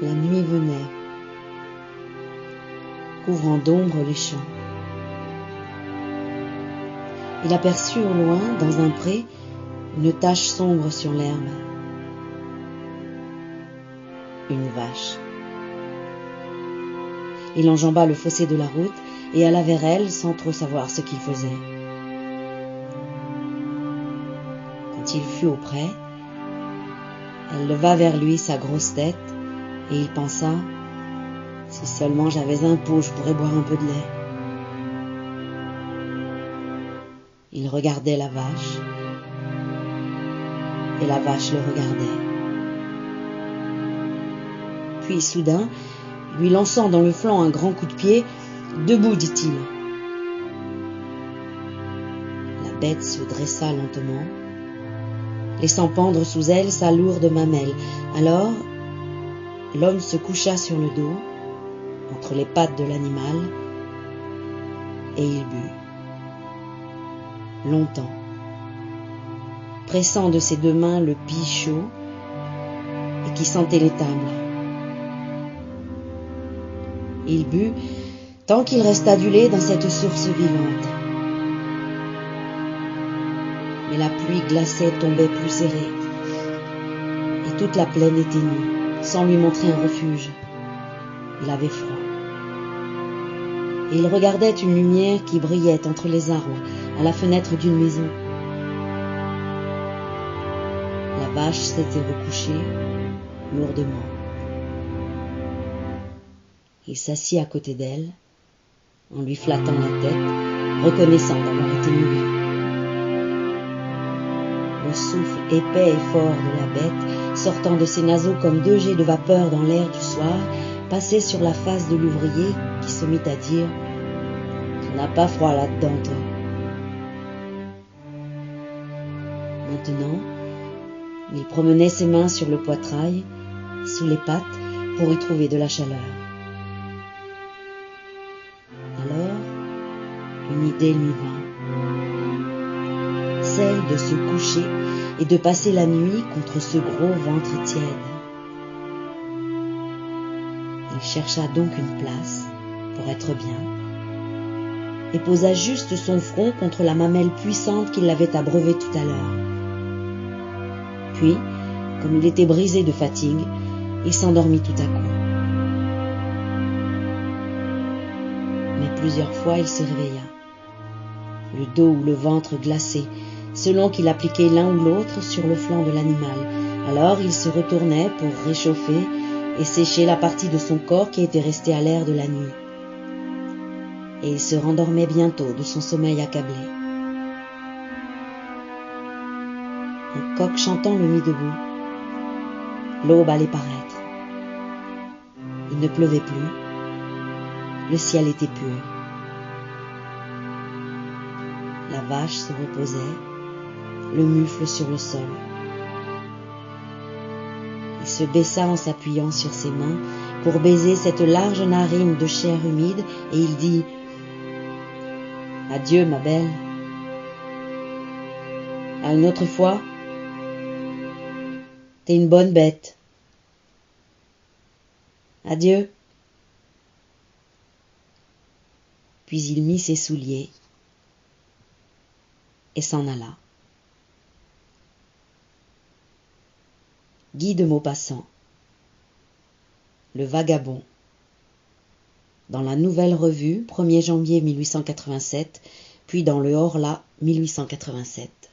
la nuit venait, couvrant d'ombre les champs. Il aperçut au loin, dans un pré, une tache sombre sur l'herbe. Une vache. Il enjamba le fossé de la route et alla vers elle sans trop savoir ce qu'il faisait. Quand il fut auprès, elle leva vers lui sa grosse tête et il pensa « Si seulement j'avais un pot, je pourrais boire un peu de lait. » Il regardait la vache et la vache le regardait. Puis soudain, lui lançant dans le flanc un grand coup de pied, « Debout, dit-il. » La bête se dressa lentement, laissant pendre sous elle sa lourde mamelle. Alors, l'homme se coucha sur le dos, entre les pattes de l'animal, et il but. Longtemps, pressant de ses deux mains le pis chaud et qui sentait l'étable. Il but tant qu'il resta du lait dans cette source vivante. Mais la pluie glacée tombait plus serrée, et toute la plaine était nue, sans lui montrer un refuge. Il avait froid. Et il regardait une lumière qui brillait entre les arbres, à la fenêtre d'une maison. La vache s'était recouchée, lourdement. Il s'assit à côté d'elle, en lui flattant la tête, reconnaissant d'avoir été nourri. Le souffle épais et fort de la bête, sortant de ses naseaux comme deux jets de vapeur dans l'air du soir, passait sur la face de l'ouvrier qui se mit à dire « Tu n'as pas froid là-dedans, toi. » Maintenant, il promenait ses mains sur le poitrail, sous les pattes, pour y trouver de la chaleur. Alors, une idée lui vint, celle de se coucher et de passer la nuit contre ce gros ventre tiède. Il chercha donc une place pour être bien et posa juste son front contre la mamelle puissante qui l'avait abreuvé tout à l'heure. Puis, comme il était brisé de fatigue, il s'endormit tout à coup. Mais plusieurs fois il se réveilla, le dos ou le ventre glacé, selon qu'il appliquait l'un ou l'autre sur le flanc de l'animal. Alors il se retournait pour réchauffer et sécher la partie de son corps qui était restée à l'air de la nuit. Et il se rendormait bientôt de son sommeil accablé. Un coq chantant le mit debout. L'aube allait paraître. Il ne pleuvait plus. Le ciel était pur. La vache se reposait, le mufle sur le sol. Il se baissa en s'appuyant sur ses mains pour baiser cette large narine de chair humide et il dit « Adieu, ma belle. À une autre fois. T'es une bonne bête. Adieu. » Puis il mit ses souliers et s'en alla. Guy de Maupassant, Le Vagabond, dans la Nouvelle Revue, 1er janvier 1887, puis dans le Horla 1887.